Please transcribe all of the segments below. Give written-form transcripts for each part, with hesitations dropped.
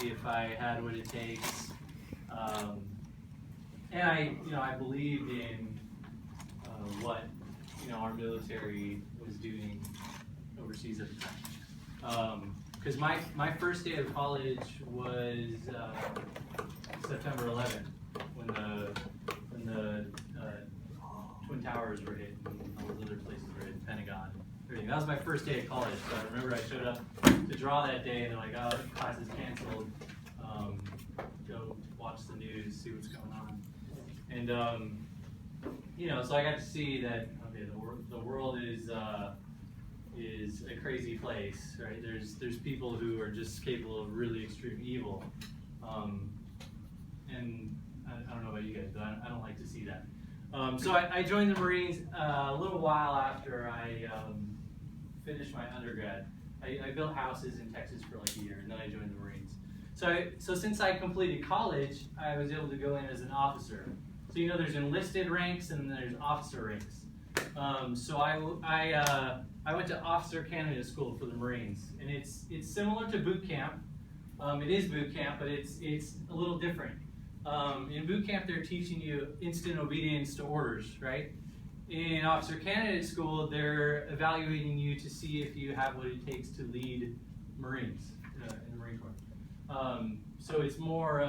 see if I had what it takes. And I believed in what our military was doing overseas at the time. Because my first day of college was September 11th, when the Twin Towers were hit and all those other places were hit, Pentagon, everything. That was my first day of college. So I remember I showed up to draw that day, and they're like, "Oh, class is canceled. Go watch the news, see what's going on." And so I got to see that the world is a crazy place, right? There's people who are just capable of really extreme evil, and I don't know about you guys, but I don't like to see that. So I joined the Marines a little while after I finished my undergrad. I built houses in Texas for like a year, and then I joined the Marines. So since I completed college, I was able to go in as an officer. So there's enlisted ranks and there's officer ranks. So I went to officer candidate school for the Marines, and it's similar to boot camp. It is boot camp, but it's a little different. In boot camp, they're teaching you instant obedience to orders, right? In officer candidate school, they're evaluating you to see if you have what it takes to lead Marines in the Marine Corps. So it's more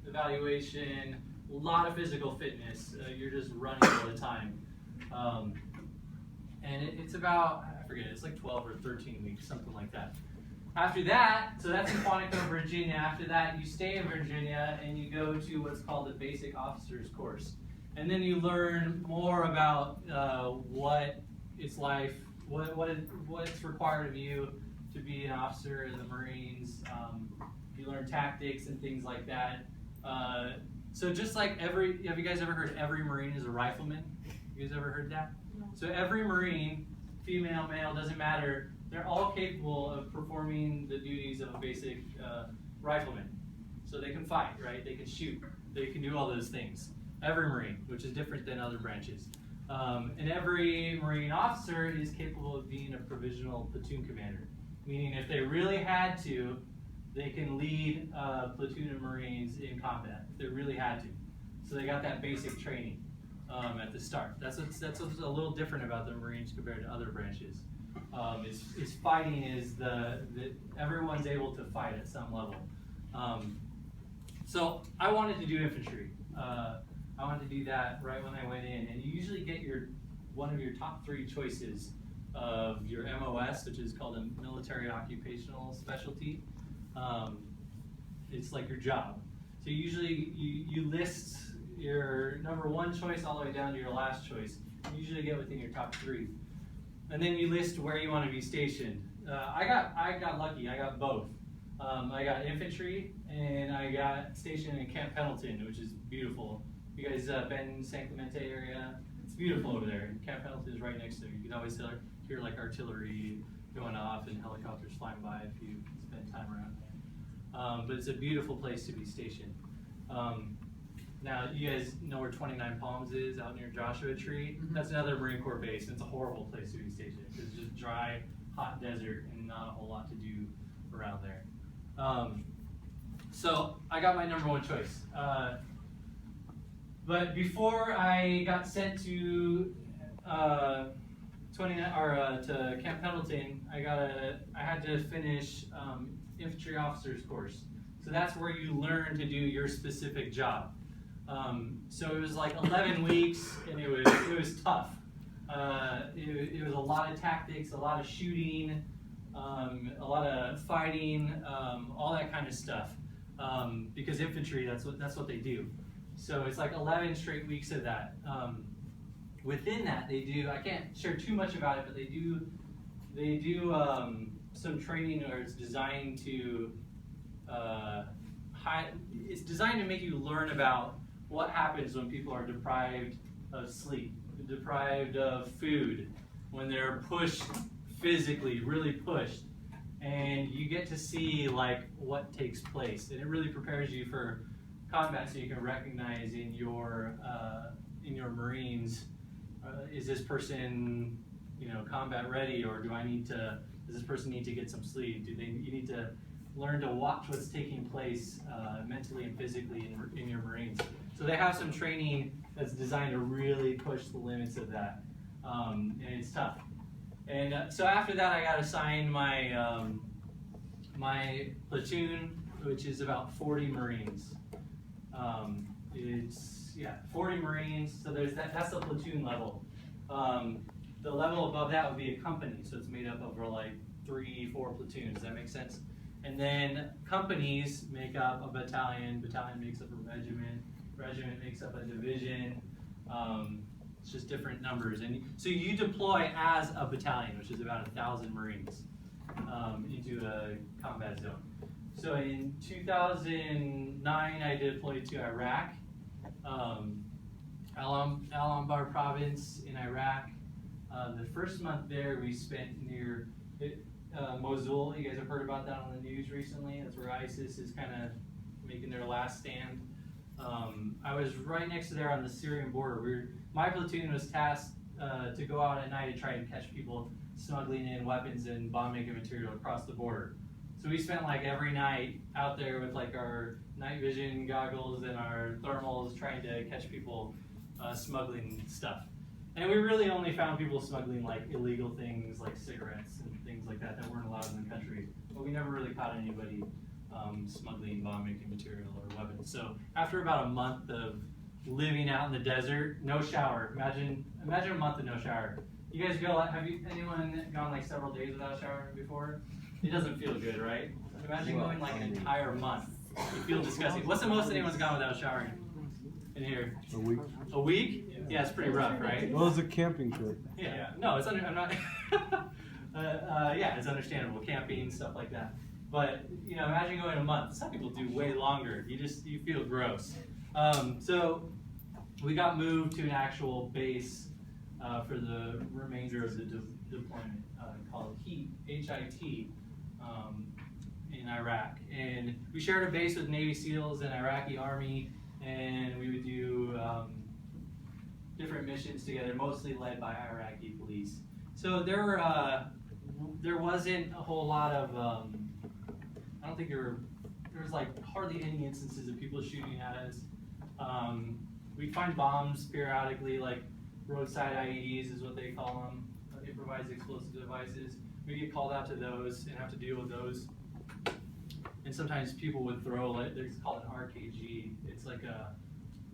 evaluation, a lot of physical fitness. You're just running all the time. And it's about, I forget, it's like 12 or 13 weeks, something like that. After that, so that's in Quantico, Virginia. After that, you stay in Virginia and you go to what's called the Basic Officers Course. And then you learn more about what it's like, what's required of you to be an officer in the Marines. You learn tactics and things like that. So just like have you guys ever heard every Marine is a rifleman? You guys ever heard that? No. So every Marine, female, male, doesn't matter, they're all capable of performing the duties of a basic rifleman. So they can fight, right? They can shoot. They can do all those things. Every Marine, which is different than other branches. And every Marine officer is capable of being a provisional platoon commander. Meaning if they really had to, they can lead a platoon of Marines in combat. If they really had to. So they got that basic training at the start. That's what's a little different about the Marines compared to other branches. Is fighting is that everyone's able to fight at some level. So I wanted to do infantry. I wanted to do that right when I went in, and you usually get one of your top 3 choices of your MOS, which is called a military occupational specialty. It's like your job. So usually you list your number 1 choice all the way down to your last choice. You usually get within your top 3. And then you list where you want to be stationed. I got lucky. I got both. I got infantry, and I got stationed in Camp Pendleton, which is beautiful. You guys been in San Clemente area? It's beautiful over there. Camp Pendleton is right next to it. You can always hear like artillery going off and helicopters flying by if you spend time around there. But it's a beautiful place to be stationed. Now, you guys know where 29 Palms is, out near Joshua Tree? Mm-hmm. That's another Marine Corps base, and it's a horrible place to be stationed. It's just dry, hot desert, and not a whole lot to do around there. So I got my number 1 choice. But before I got sent to to Camp Pendleton, I had to finish infantry officers course. So that's where you learn to do your specific job. So it was like 11 weeks, and it was tough. It was a lot of tactics, a lot of shooting, a lot of fighting, all that kind of stuff. Because infantry, that's what they do. So it's like 11 straight weeks of that. Within that, they do. I can't share too much about it, but they do some training, or it's designed to. It's designed to make you learn about what happens when people are deprived of sleep, deprived of food, when they're pushed physically, really pushed, and you get to see like what takes place, and it really prepares you for combat, so you can recognize in your Marines, is this person combat ready, or does this person need to get some sleep? You need to learn to watch what's taking place mentally and physically in your Marines. So they have some training that's designed to really push the limits of that, and it's tough. And so after that, I got assigned my my platoon, which is about 40 Marines. It's 40 Marines. So there's that's the platoon level. The level above that would be a company, so it's made up of like 3-4 platoons. Does that make sense? And then companies make up a battalion. Battalion makes up a regiment. Regiment makes up a division. It's just different numbers. And so you deploy as a battalion, which is about 1,000 Marines, into a combat zone. So in 2009, I deployed to Iraq, Al-Anbar province in Iraq. The first month there, we spent near Mosul. You guys have heard about that on the news recently. That's where ISIS is kind of making their last stand. I was right next to there on the Syrian border. My platoon was tasked to go out at night and try and catch people smuggling in weapons and bomb-making material across the border. So we spent like every night out there with like our night vision goggles and our thermals trying to catch people smuggling stuff. And we really only found people smuggling like illegal things like cigarettes and things like that that weren't allowed in the country. But we never really caught anybody smuggling bomb-making material or weapons. So after about a month of living out in the desert, no shower. Imagine a month of no shower. You guys go, anyone gone like several days without showering before? It doesn't feel good, right? Imagine going like an entire month. You feel disgusting. What's the most anyone's gone without showering in here? A week. A week? Yeah, it's pretty rough, right? Well, it's a camping trip. Yeah. No, I'm not. Yeah, it's understandable. Camping, stuff like that. But imagine going a month. Some people do way longer. You feel gross. So we got moved to an actual base for the remainder of the deployment called HIT, H-I-T, in Iraq. And we shared a base with Navy SEALs and Iraqi Army, and we would do different missions together, mostly led by Iraqi police. So there wasn't a whole lot of, I don't think there was like hardly any instances of people shooting at us. We'd find bombs periodically, like roadside IEDs is what they call them, improvised explosive devices. We get called out to those and have to deal with those. And sometimes people would throw, it's called an RKG. It's like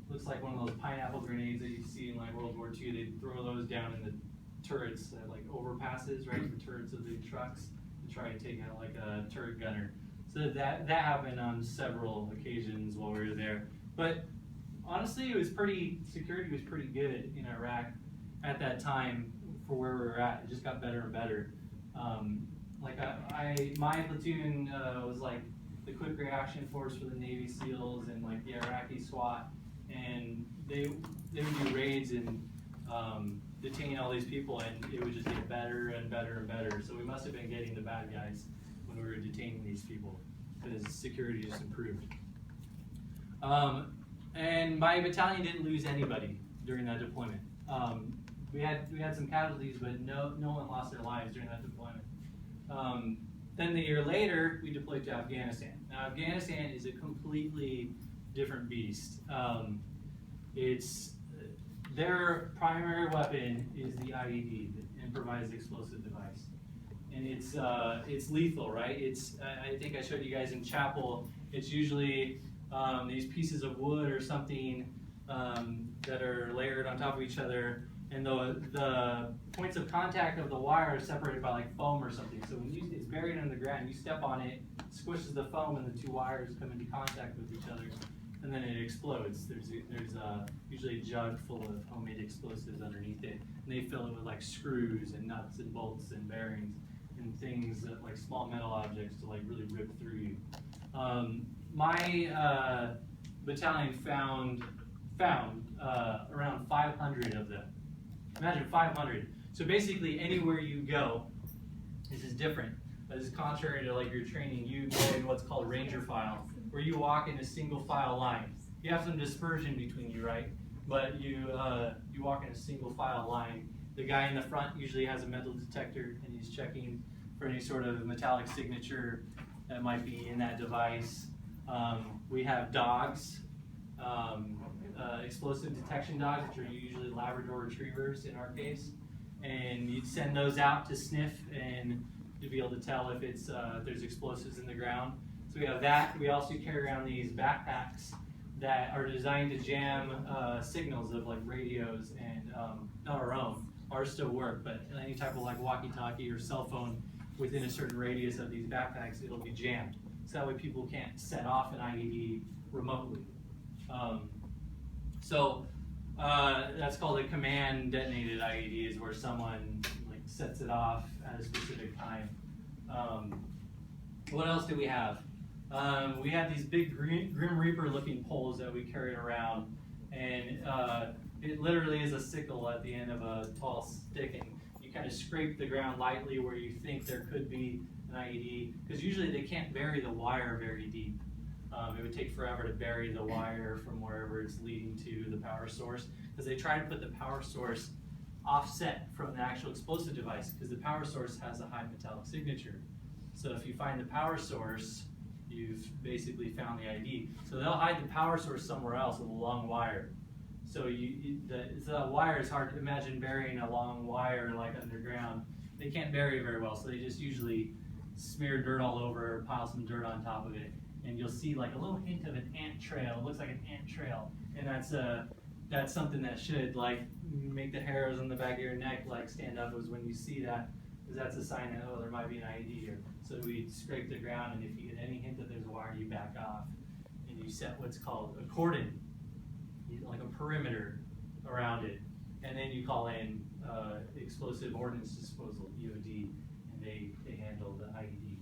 looks like one of those pineapple grenades that you see in like World War II. They'd throw those down in the turrets, like overpasses, right? The turrets of the trucks to try and take out like a turret gunner. So that happened on several occasions while we were there. But honestly, security was pretty good in Iraq at that time for where we were at. It just got better and better. My platoon was like the quick reaction force for the Navy SEALs and like the Iraqi SWAT, and they would do raids and detain all these people, and it would just get better and better and better. So we must have been getting the bad guys when we were detaining these people, because security just improved. And my battalion didn't lose anybody during that deployment. We had some casualties, but no one lost their lives during that deployment. Then the year later, we deployed to Afghanistan. Now, Afghanistan is a completely different beast. Their primary weapon is the IED, the improvised explosive device, and it's lethal, right? I think I showed you guys in chapel. It's usually these pieces of wood or something that are layered on top of each other, and the points of contact of the wire are separated by like foam or something. So when it's buried in the ground, you step on it, squishes the foam, and the two wires come into contact with each other, and then it explodes. There's usually a jug full of homemade explosives underneath it, and they fill it with like screws and nuts and bolts and bearings and things that, like small metal objects to like really rip through you. My battalion found around 500 of them. Imagine 500. So basically, anywhere you go, this is different. This is contrary to like your training. You go in what's called ranger file, where you walk in a single file line. You have some dispersion between you, right? But you walk in a single file line. The guy in the front usually has a metal detector, and he's checking for any sort of metallic signature. that might be in that device. We have dogs, explosive detection dogs, which are usually Labrador retrievers in our case. And you'd send those out to sniff and to be able to tell if it's there's explosives in the ground. So we have that. We also carry around these backpacks that are designed to jam signals of like radios and not our own. Ours still work, but any type of like walkie-talkie or cell phone within a certain radius of these backpacks, it'll be jammed. So that way people can't set off an IED remotely. That's called a command detonated IED, is where someone like sets it off at a specific time. What else do we have? We have these big Grim Reaper looking poles that we carry around, and it literally is a sickle at the end of a tall stick, and you kind of scrape the ground lightly where you think there could be an IED, because usually they can't bury the wire very deep. It would take forever to bury the wire from wherever it's leading to the power source, because they try to put the power source offset from the actual explosive device, because the power source has a high metallic signature. So if you find the power source, you've basically found the IED. So they'll hide the power source somewhere else with a long wire. So the wire is hard to imagine burying a long wire like underground. They can't bury it very well, so they just usually smear dirt all over, pile some dirt on top of it, and you'll see like a little hint of an ant trail. It looks like an ant trail, and that's something that should like make the hairs on the back of your neck like stand up. Is when you see that, because that's a sign that, oh, there might be an IED here. So we scrape the ground, and if you get any hint that there's a wire, you back off, and you set what's called a cordon, like a perimeter around it, and then you call in explosive ordnance disposal, EOD, and they handle the IED.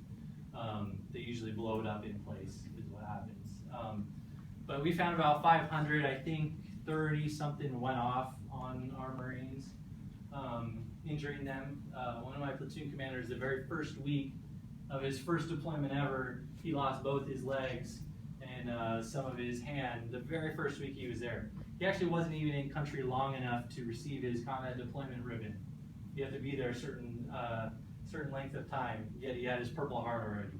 They usually blow it up in place is what happens. But we found about 500, I think 30 something went off on our Marines, injuring them. One of my platoon commanders, the very first week of his first deployment ever, he lost both his legs and some of his hand the very first week he was there. He actually wasn't even in country long enough to receive his combat deployment ribbon. You have to be there a certain length of time, yet he had his Purple Heart already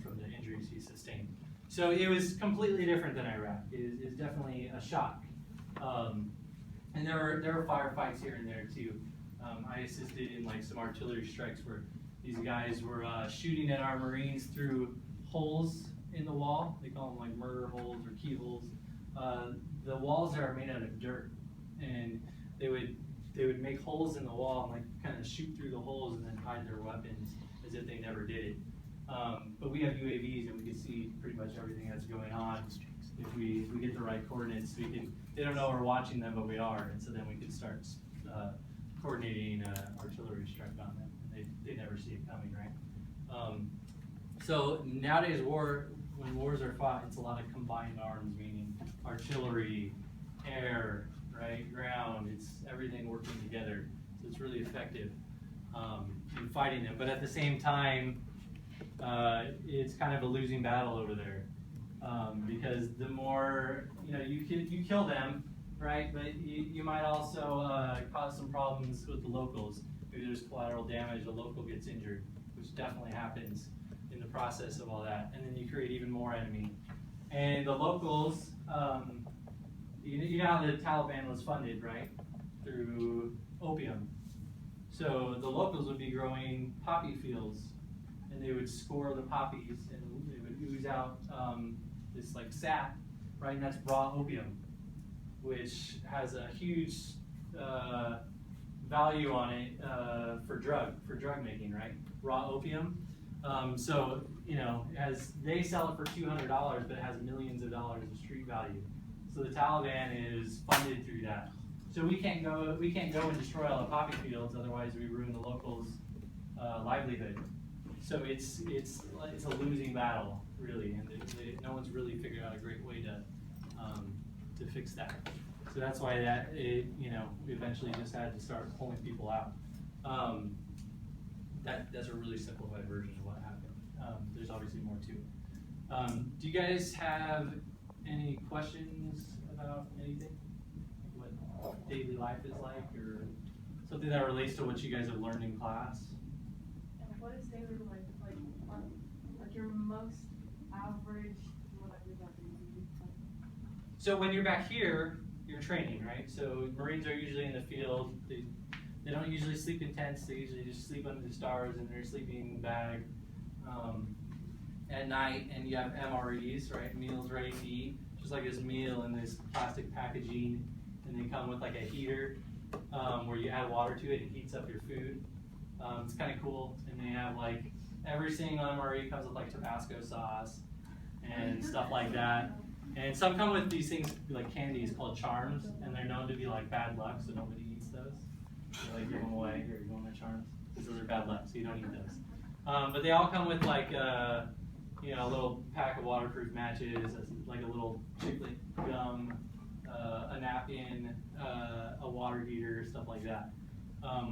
from the injuries he sustained. So it was completely different than Iraq. It is definitely a shock. And there were firefights here and there too. I assisted in like some artillery strikes where these guys were shooting at our Marines through holes in the wall. They call them like murder holes or keyholes. The walls there are made out of dirt, and they would make holes in the wall and like kind of shoot through the holes and then hide their weapons as if they never did it. But we have UAVs and we can see pretty much everything that's going on. If we get the right coordinates, they don't know we're watching them, but we are, and so then we can start coordinating artillery strike on them. And they never see it coming, right? So nowadays, when wars are fought, it's a lot of combined arms, meaning artillery, air, right, ground. It's everything working together. So it's really effective in fighting them. But at the same time, it's kind of a losing battle over there because the more you kill them, right? But you might also cause some problems with the locals. Maybe there's collateral damage. A local gets injured, which definitely happens in the process of all that, and then you create even more enemy. And the locals, you know how the Taliban was funded, right? Through opium. So the locals would be growing poppy fields, and they would score the poppies, and they would ooze out this like sap, right? And that's raw opium, which has a huge value on it for drug making, right? Raw opium. So as they sell it for $200, but it has millions of dollars of street value. So the Taliban is funded through that. So we can't go and destroy all the poppy fields, otherwise we ruin the locals' livelihood. So it's a losing battle, really, and no one's really figured out a great way to fix that. So that's why we eventually just had to start pulling people out. That's a really simplified version of what happened. There's obviously more to it. Do you guys have any questions about anything? Like what daily life is like, or something that relates to what you guys have learned in class? And what is daily life like on Like your most average, whatever that is. So when you're back here, you're training, right? So Marines are usually in the field. They don't usually sleep in tents. They usually just sleep under the stars in their sleeping bag at night. And you have MREs, right? Meals ready to eat, just like this meal in this plastic packaging. And they come with like a heater where you add water to it and heats up your food. It's kind of cool. And they have like every single MRE comes with like Tabasco sauce and stuff like that. And some come with these things like candies called Charms, and they're known to be like bad luck, so nobody eats those. They like give them away. Here, you want my Charms? Because those are bad luck, so you don't eat those. But they all come with like a little pack of waterproof matches, like a little chiclet gum, a napkin, a water heater, stuff like that.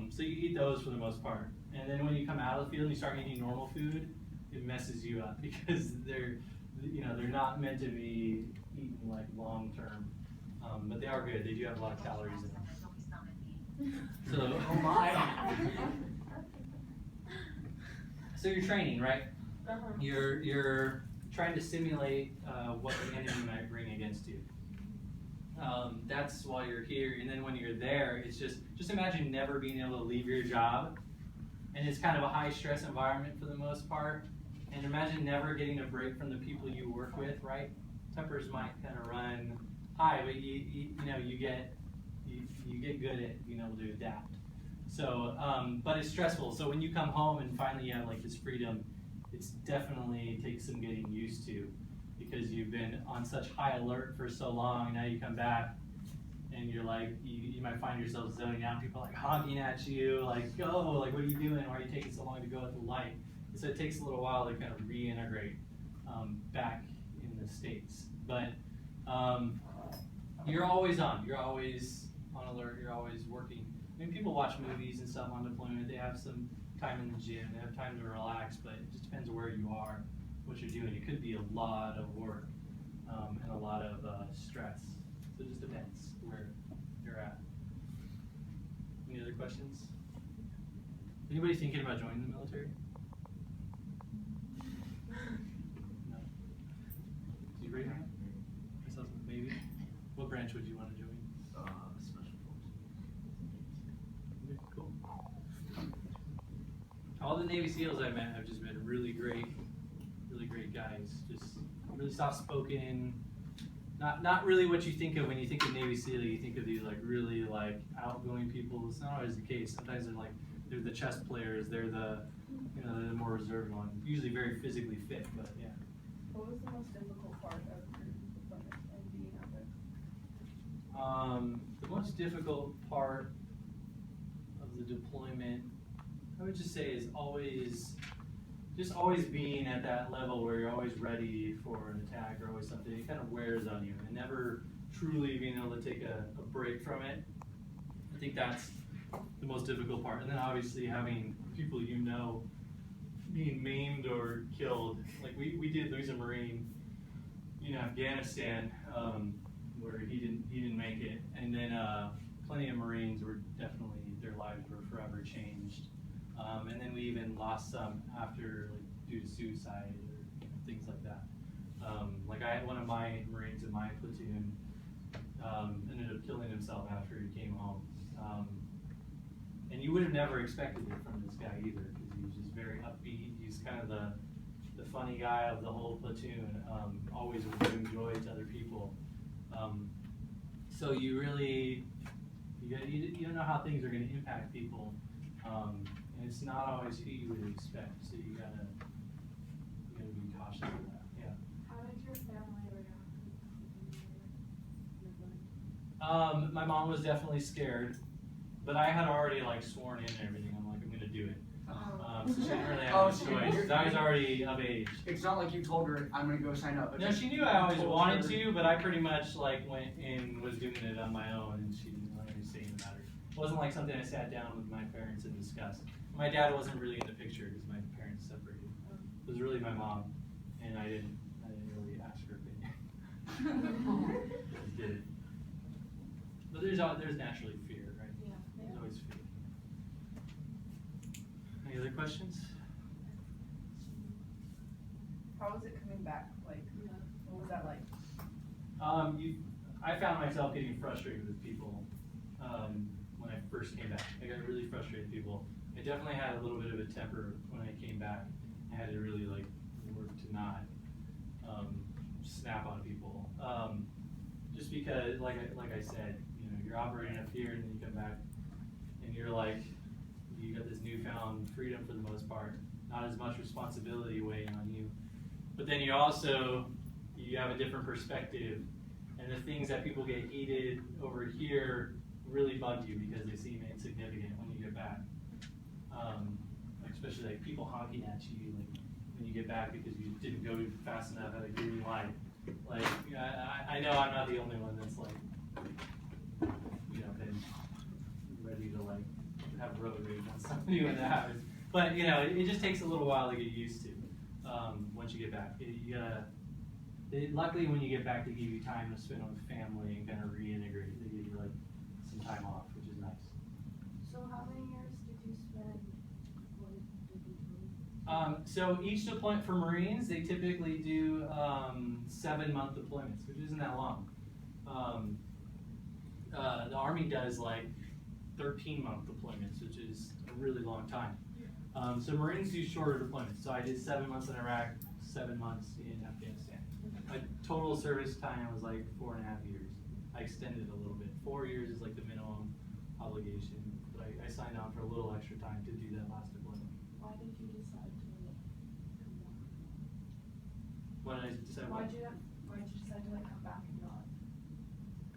So you eat those for the most part. And then when you come out of the field and you start eating normal food, it messes you up because they're not meant to be eaten like long term, but they are good. They do have a lot of calories in them. So, Oh my! So you're training, right? Uh-huh. You're trying to simulate what the enemy might bring against you. That's why you're here, and then when you're there, it's just imagine never being able to leave your job, and it's kind of a high stress environment for the most part. And imagine never getting a break from the people you work with, right? Tempers might kind of run high, but you get good at being able to adapt. So, but it's stressful. So when you come home and finally you have like this freedom, it's definitely takes some getting used to because you've been on such high alert for so long. Now you come back and you're like, you might find yourself zoning out. People are like honking at you, like, go, like, what are you doing? Why are you taking so long to go at the light? So it takes a little while to kind of reintegrate back in the States. But you're always on. You're always on alert. You're always working. I mean, people watch movies and stuff on deployment. They have some time in the gym. They have time to relax. But it just depends where you are, what you're doing. It could be a lot of work and a lot of stress. So it just depends where you're at. Any other questions? Anybody thinking about joining the military? No. Do you rate that? Maybe. What branch would you want to join? Special forces. Okay, cool. All the Navy SEALs I met have just been really great guys. Just really soft-spoken. Not really what you think of when you think of Navy SEAL. You think of these like really like outgoing people. It's not always the case. Sometimes they're the chess players. They're the they're the more reserved one. Usually very physically fit, but yeah. What was the most difficult part of your deployment and being out there? The most difficult part of the deployment, I would just say, is always being at that level where you're always ready for an attack or always something. It kind of wears on you, and never truly being able to take a break from it. I think that's the most difficult part. And then obviously having people being maimed or killed. Like we did lose a Marine in Afghanistan where he didn't make it, and then plenty of Marines were definitely, their lives were forever changed. And then we even lost some after, like, due to suicide or things like that. Like I had one of my Marines in my platoon ended up killing himself after he came home. And you would have never expected it from this guy either, because he was just very upbeat. He's kind of the funny guy of the whole platoon, always would bring joy to other people. So you really, you don't know how things are going to impact people. And it's not always who you would expect, so you gotta be cautious of that. Yeah. How did your family react? My mom was definitely scared, but I had already like sworn in and everything. I'm like, I'm gonna do it. So she didn't really have a choice. I was already of age. It's not like you told her, I'm going to go sign up. No, she knew I always wanted to, but I pretty much like went and was doing it on my own, and she didn't really say anything about it. It wasn't like something I sat down with my parents and discussed. My dad wasn't really in the picture because my parents separated. It was really my mom, and I didn't really ask her opinion. I just did it. But there's naturally fear, right? Yeah. There's always fear. Any other questions? I found myself getting frustrated with people when I first came back. I got really frustrated with people. I definitely had a little bit of a temper when I came back. I had to really like work to not snap on people. Just because, like I said, you know, you're operating up here and then you come back and you're like, you got this newfound freedom for the most part, not as much responsibility weighing on you. But then you have a different perspective, and the things that people get heated over here really bug you because they seem insignificant when you get back. Like especially like people honking at you like when you get back because you didn't go fast enough at a green light. Like I know I'm not the only one that's like, you know, been ready to like have road rage on somebody when that happens. But you know, it just takes a little while to get used to. Once you get back, luckily when you get back, they give you time to spend with family and kind of reintegrate. They give you like some time off, which is nice. So how many years did you spend? What did you do? So each deployment for Marines, they typically do 7-month deployments, which isn't that long. The Army does like 13-month deployments, which is a really long time. So Marines do shorter deployments. So I did 7 months in Iraq, 7 months in Afghanistan. My total service time was like 4.5 years. I extended a little bit. 4 years is like the minimum obligation, but I signed on for a little extra time to do that last deployment. Why did you decide to come back? When I decided what? Why'd you decide to like come back and not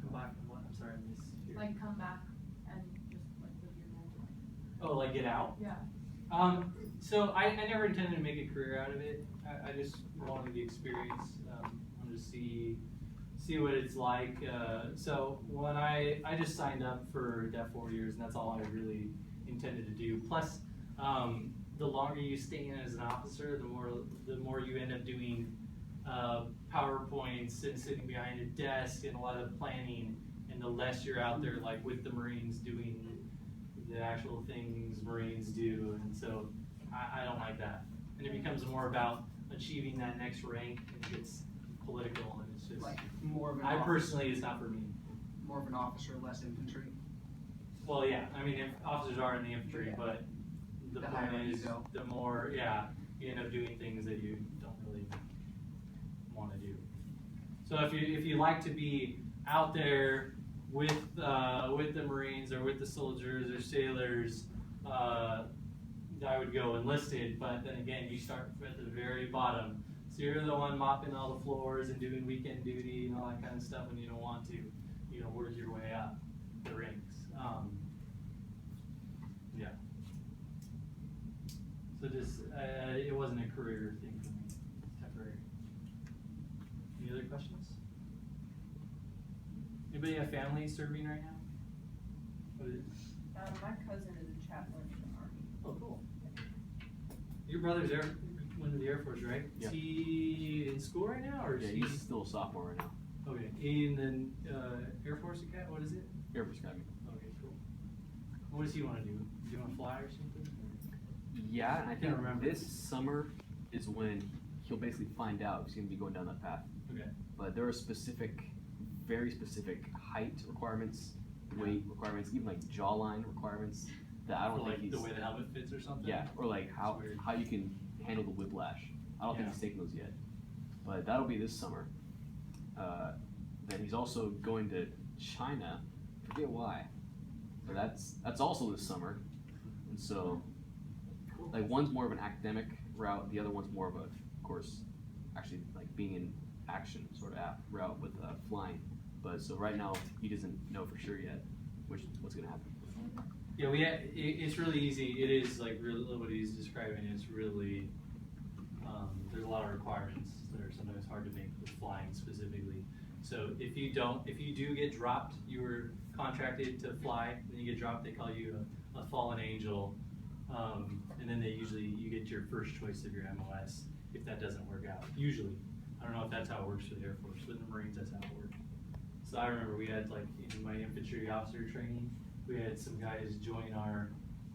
Come back and what? I'm sorry, I missed here. like come back and just like live your mentor? Oh, like get out? Yeah. So I never intended to make a career out of it. I just wanted the experience. Wanted to see what it's like. So when I just signed up for that 4 years, and that's all I really intended to do. Plus, the longer you stay in as an officer, the more you end up doing PowerPoints and sitting behind a desk and a lot of planning, and the less you're out there like with the Marines doing the actual things Marines do, and so I don't like that. And it becomes more about achieving that next rank, and it gets political, and it's just, Like more of an personally, it's not for me. more of an officer, less infantry. Well, yeah, I mean, if officers are in the infantry, Yeah. but the The point higher you is, go. the more, yeah, you end up doing things that you don't really want to do. So if you like to be out there with the Marines or with the soldiers or sailors, I would go enlisted. But then again, you start at the very bottom, so you're the one mopping all the floors and doing weekend duty and all that kind of stuff when you don't want to, you know, work your way up the ranks. Yeah. So just it wasn't a career thing for me. It's temporary. Any other questions? Anybody have family serving right now? What is it? My cousin is a chaplain in the Army. Oh, cool. Your brother's went to the Air Force, right? Yeah. Is he in school right now, or is Yeah, he? he's still a sophomore right now. Okay, in the Air Force Academy. What is it? Air Force Academy. Okay, cool. What does he want to do? Do you want to fly or something? Yeah, and I think remember. this summer is when he'll basically find out if he's going to be going down that path. Okay. But there are very specific height requirements, weight requirements, even like jawline requirements that I don't For, think like he's. the way the helmet fits or something. Yeah, or like how That's weird. how you can handle the whiplash. I don't think Yeah. he's taken those yet, but that'll be this summer. Then he's also going to China. I forget why. So that's also this summer, and so like one's more of an academic route, the other one's more of a, of course, actually like being in action sort of route with flying. But so right now he doesn't know for sure yet what's gonna happen. Yeah, it's really easy. It is like really what he's describing is really, there's a lot of requirements that are sometimes hard to make with flying specifically. So if you do get dropped, you were contracted to fly, and then you get dropped, they call you a fallen angel, and then you get your first choice of your MOS if that doesn't work out. Usually, I don't know if that's how it works for the Air Force, but in the Marines that's how it works. So I remember we had like in my infantry officer training, we had some guys join our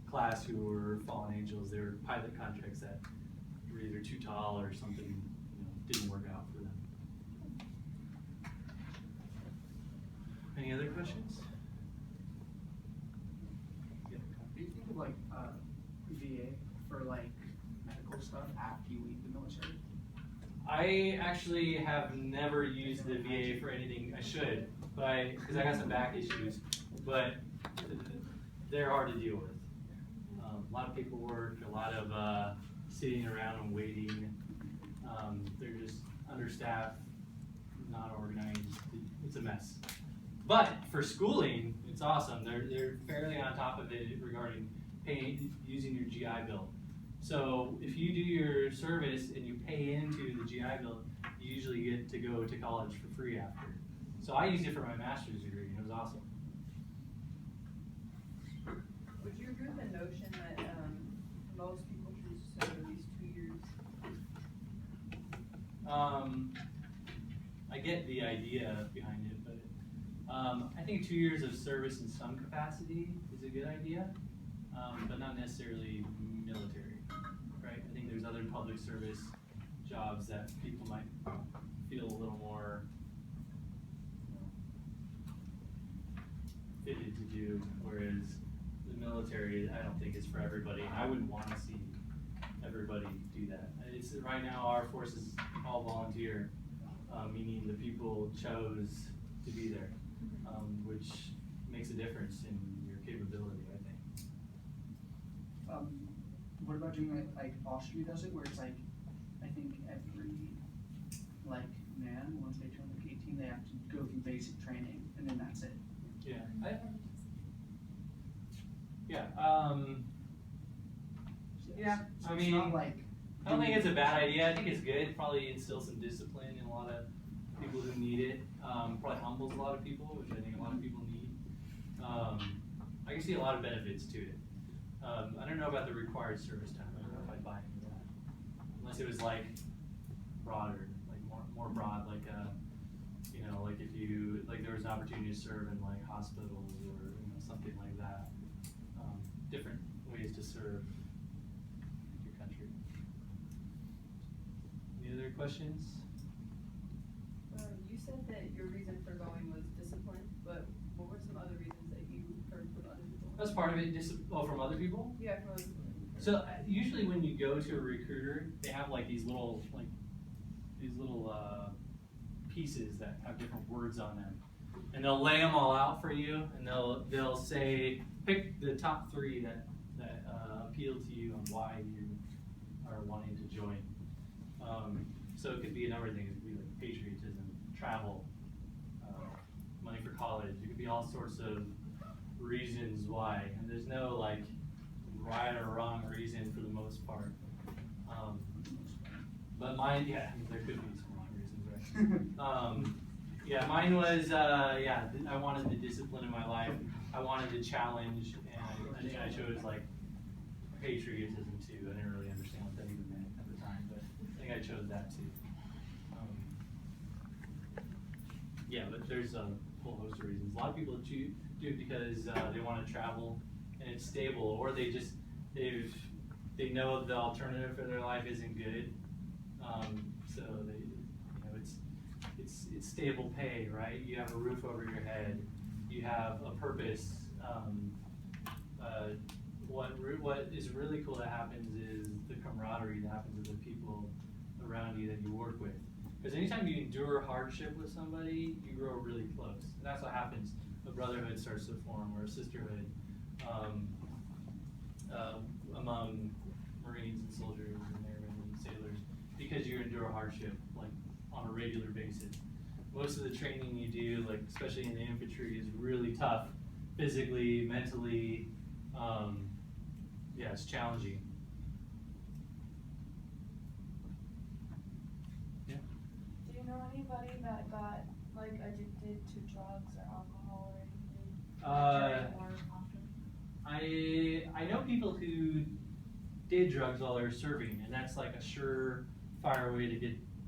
class who were fallen angels. They were pilot contracts that were either too tall or something, didn't work out for them. questions? Do you think of like VA for like medical stuff after you leave the military? I actually have never used the VA for anything. I should, but because I got some back issues, but they're hard to deal with. A lot of paperwork, a lot of sitting around and waiting. They're just understaffed, not organized. It's a mess. But for schooling, it's awesome. They're fairly on top of it regarding using your GI Bill. So if you do your service and you pay into the GI Bill, you usually get to go to college for free after. So I used it for my master's degree, and it was awesome. Would you agree with the notion that most people choose to serve at least 2 years? I get the idea behind it, but I think 2 years of service in some capacity is a good idea, but not necessarily military, right? I think there's other public service jobs that people might feel a little more fitted to do, whereas the military, I don't think is for everybody. I wouldn't want to see everybody do that. It's right now our force is all volunteer, meaning the people chose to be there, which makes a difference in your capability, I think. What about doing it like Austria does it, where it's like, I think every like man, once they turn like 18, they have to go through basic training, and then that's it. Yeah. So I it's mean, not like I don't think it's a bad idea. I think it's good. It probably instills some discipline in a lot of people who need it. Probably humbles a lot of people, which I think a lot of people need. I can see a lot of benefits to it. I don't know about the required service time. I don't know if I'd buy into that. Unless it was like broader, like more broad, like like if you there was an opportunity to serve in like hospitals or something like that. Different ways to serve your country. Any other questions? You said that your reason for going was discipline, but what were some other reasons that you heard from other people? That's part of it. From other people. Yeah, from other people. So usually when you go to a recruiter, they have like these little pieces that have different words on them, and they'll lay them all out for you, and they'll say pick the top 3 that appeal to you and why you are wanting to join. So it could be a number of things. It could be like patriotism, travel, money for college. It could be all sorts of reasons why, and there's no like right or wrong reason for the most part. But mine, there could be some wrong reasons, right? Mine was, I wanted the discipline in my life. I wanted the challenge, and I chose like patriotism too. I didn't really understand what that even meant at the time, but I think I chose that too. But there's a whole host of reasons. A lot of people do it because they want to travel and it's stable, or they know the alternative for their life isn't good. So it's stable pay, right? You have a roof over your head. You have a purpose. What is really cool that happens is the camaraderie that happens with the people around you that you work with. Because anytime you endure hardship with somebody, you grow really close. And that's what happens. A brotherhood starts to form, or a sisterhood among Marines and soldiers and airmen and sailors, because you endure hardship like on a regular basis. Most of the training you do, like especially in the infantry, is really tough, physically, mentally. It's challenging. Yeah. Do you know anybody that got like addicted to drugs or alcohol or anything? During or after? I know people who did drugs while they were serving, and that's like a surefire way to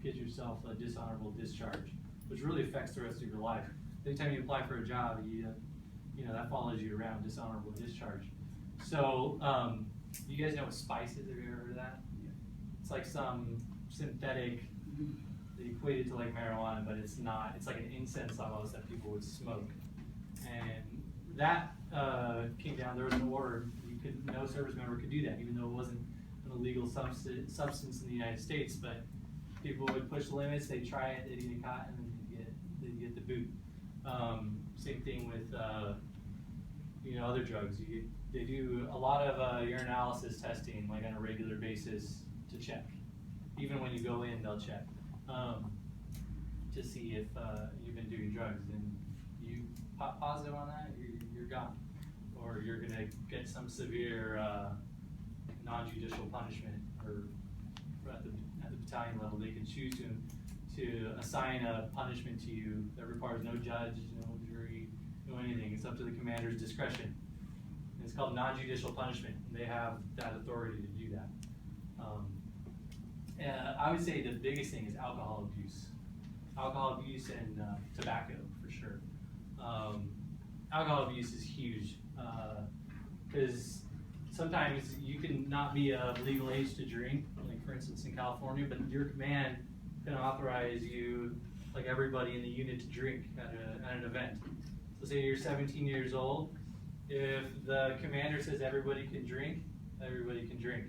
get yourself a dishonorable discharge, which really affects the rest of your life. Anytime you apply for a job, that follows you around, dishonorable discharge. So, you guys know what spice is? Have you ever heard of that? Yeah. It's like some synthetic, they equate it to like marijuana, but it's not. It's like an incense almost that people would smoke. And that came down. There was an order. No service member could do that, even though it wasn't an illegal substance in the United States. But people would push the limits. They'd try it. They'd get caught, and then they'd get the boot. Same thing with other drugs. They do a lot of urinalysis testing, like on a regular basis, to check. Even when you go in, they'll check to see if you've been doing drugs. And you pop positive on that, you're gone, or you're gonna get some severe non-judicial punishment. Or at the battalion level, they can choose to assign a punishment to you that requires no judge, no jury, no anything. It's up to the commander's discretion. And it's called non-judicial punishment. And they have that authority to do that. I would say the biggest thing is alcohol abuse. Alcohol abuse and tobacco, for sure. Alcohol abuse is huge because sometimes you can not be of legal age to drink, like for instance in California, but your command can authorize you, like everybody in the unit, to drink at an event. So say you're 17 years old, if the commander says everybody can drink, everybody can drink.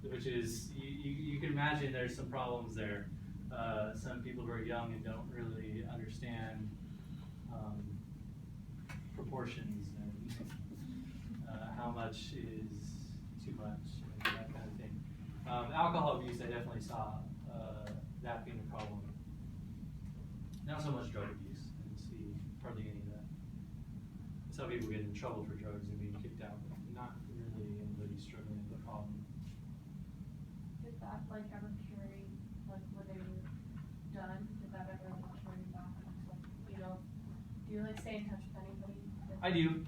Which is, you can imagine there's some problems there. Some people who are young and don't really understand proportions and how much is too much and that kind of thing. Alcohol abuse, I definitely saw that being a problem. Not so much drug abuse. I didn't see hardly any of that. I saw people get in trouble for drugs and being kicked out, but not really anybody struggling with a problem. Did that ever carry, when they were done, did that ever carry back? Do you stay in touch with anybody? I do,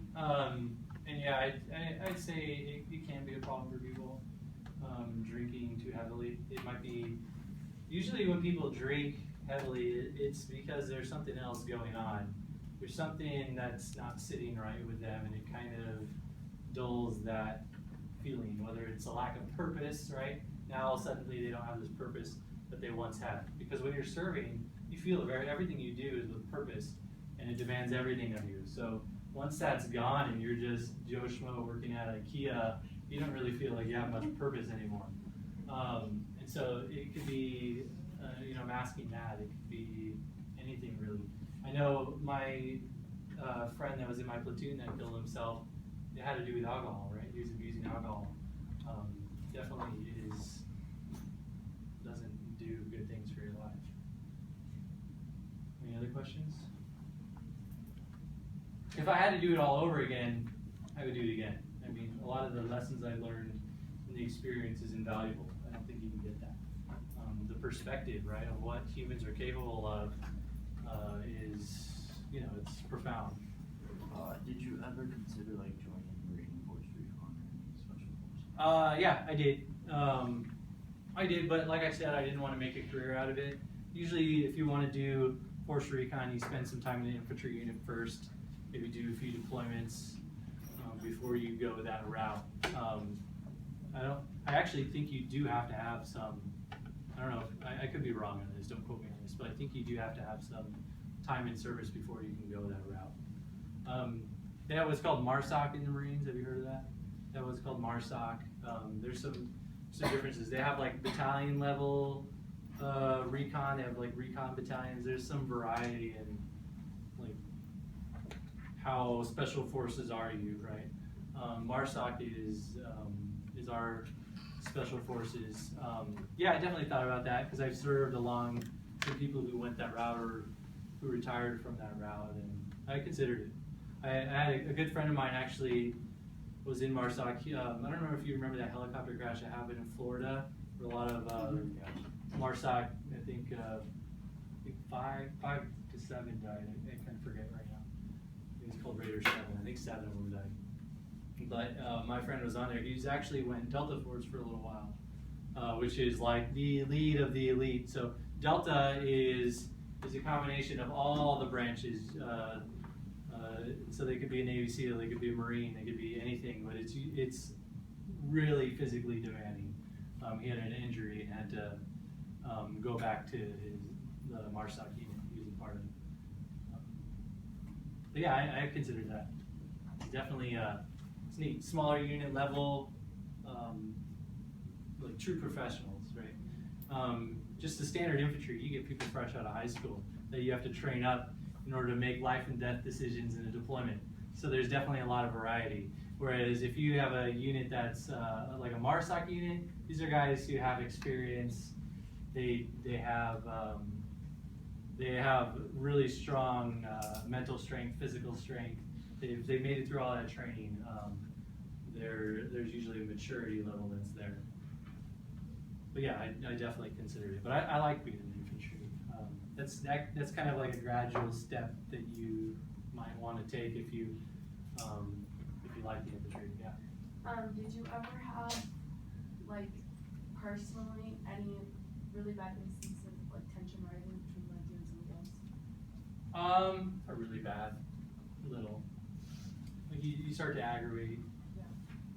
and yeah, I'd say it can be a problem for people drinking too heavily. It might be, usually when people drink heavily, it's because there's something else going on. There's something that's not sitting right with them, and it kind of dulls that feeling, whether it's a lack of purpose, right? Now suddenly they don't have this purpose that they once had. Because when you're serving, you feel everything you do is with purpose, and it demands everything of you. So once that's gone and you're just Joe Schmo working at IKEA, you don't really feel like you have much purpose anymore. And so it could be, masking that. It could be anything really. I know my friend that was in my platoon that killed himself, it had to do with alcohol, right? He was abusing alcohol. Definitely doesn't do good things for your life. Any other questions? If I had to do it all over again, I would do it again. I mean, a lot of the lessons I learned and the experience is invaluable. I don't think you can get that. The perspective, right, of what humans are capable of is, it's profound. Did you ever consider joining Marine Force Recon or Special Forces? Yeah, I did. I did, but like I said, I didn't want to make a career out of it. Usually, if you want to do Force Recon, you spend some time in the infantry unit first, maybe do a few deployments before you go that route. I actually think you do have to have some, I don't know, I could be wrong on this, don't quote me on this, but I think you do have to have some time in service before you can go that route. They have what's called MARSOC in the Marines. Have you heard of that? That was called MARSOC. There's some differences. They have battalion level recon. They have recon battalions. There's some variety in how special forces are you, right? MARSOC is our special forces. Yeah, I definitely thought about that because I've served along some people who went that route or who retired from that route, and I considered it. I had a good friend of mine actually was in MARSOC. I don't know if you remember that helicopter crash that happened in Florida, where a lot of MARSOC, I think 5 to 7 died. I kind of forget right now. It was called Raider 7. I think 7 of them died. But my friend was on there. He's actually went Delta Force for a little while, which is the elite of the elite. So Delta is a combination of all the branches. So they could be a Navy SEAL, they could be a Marine, they could be anything, but it's really physically demanding. He had an injury and had to go back to the MARSOC unit he was a part of. But yeah, I consider that. It's definitely it's neat. Smaller unit level, like true professionals, right? Just the standard infantry, you get people fresh out of high school that you have to train up in order to make life and death decisions in a deployment. So there's definitely a lot of variety. Whereas if you have a unit that's like a MARSOC unit, these are guys who have experience. They have really strong mental strength, physical strength. They've made it through all that training. There's usually a maturity level that's there. But yeah, I definitely considered it. But I like being in the infantry. That's kind of like a gradual step that you might want to take if you like the infantry. Yeah. Did you ever have, like, personally, any really bad instances of like tension rising between like you and somebody else? Are really bad. Little. Like you start to aggravate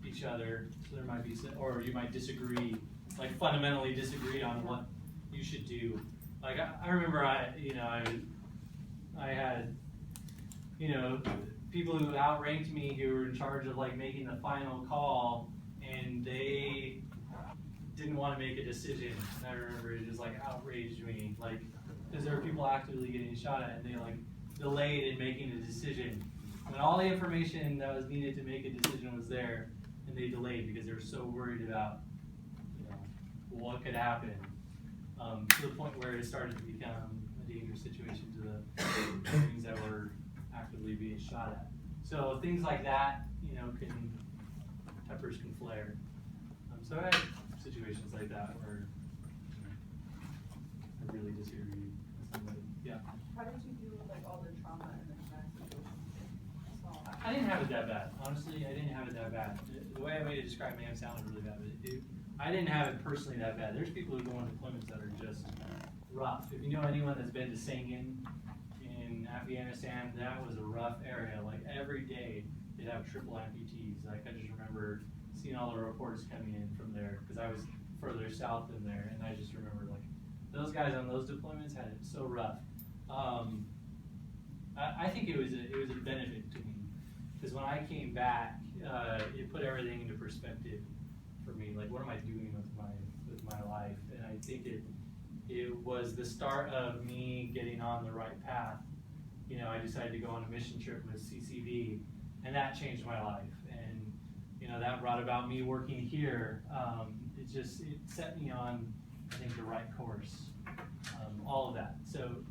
each other, so there might be or you might disagree, like fundamentally disagree on what you should do. Like I remember I had, people who outranked me who were in charge of like making the final call, and they didn't want to make a decision. And I remember it just like outraged me, like because there were people actively getting shot at, and they like delayed in making a decision when all the information that was needed to make a decision was there, and they delayed because they were so worried about what could happen, to the point where it started to become a dangerous situation to the things that were actively being shot at. So things like that, tempers can flare. So I had situations like that where I really disagree with somebody. Yeah. How did you deal with like all the trauma and the traumatic situations? I didn't have it that bad. Honestly, I didn't have it that bad. The way I made it describe may have sounded really bad, but I didn't have it personally that bad. There's people who go on deployments that are just rough. If you know anyone that's been to Sangin in Afghanistan, that was a rough area. Like every day they'd have triple amputees. Like I just remember seeing all the reports coming in from there because I was further south than there, and I just remember like those guys on those deployments had it so rough. I think it was a benefit to me because when I came back, it put everything into perspective for me. Like, what am I doing with my life? And I think it was the start of me getting on the right path. I decided to go on a mission trip with CCV, and that changed my life. And that brought about me working here. It set me on, I think, the right course. All of that. So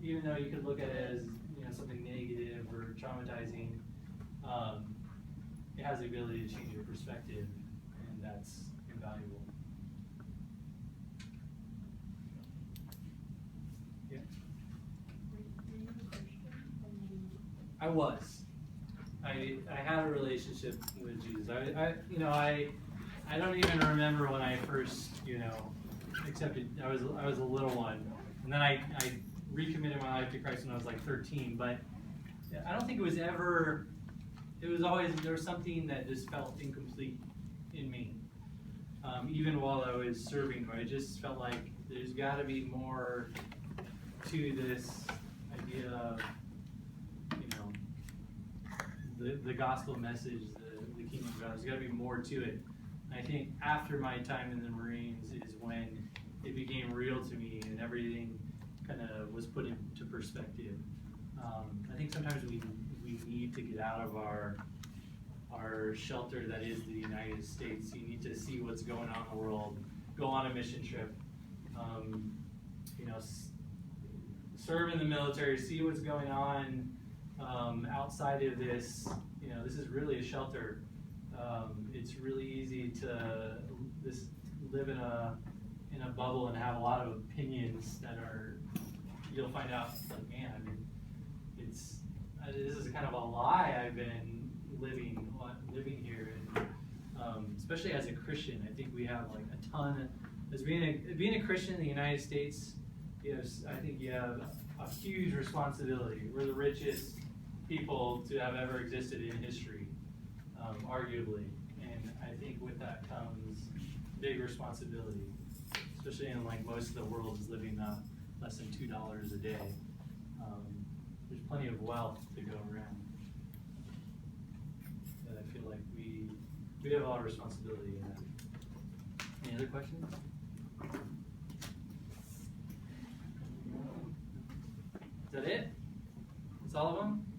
even though you could look at it as something negative or traumatizing, it has the ability to change your perspective, and that's invaluable. Yeah. Were you a Christian? I was. I had a relationship with Jesus. I don't even remember when I first accepted. I was a little one, and then I recommitted my life to Christ when I was like 13. But I don't think it was ever. It was always there was something that just felt incomplete in me, even while I was serving. Where I just felt like there's got to be more to this idea of the gospel message, the kingdom of God. There's got to be more to it. And I think after my time in the Marines is when it became real to me and everything kind of was put into perspective. I think sometimes we need to get out of our shelter that is the United States. You need to see what's going on in the world. Go on a mission trip. Serve in the military. See what's going on outside of this. This is really a shelter. It's really easy to live in a bubble and have a lot of opinions that are. You'll find out, like, man, this is kind of a lie I've been living here, and especially as a Christian, I think we have like a ton. As being a Christian in the United States, I think you have a huge responsibility. We're the richest people to have ever existed in history, arguably, and I think with that comes big responsibility, especially in like most of the world is living less than $2 a day. There's plenty of wealth to go around. And I feel like we have a lot of responsibility in that. Any other questions? Is that it? That's all of them?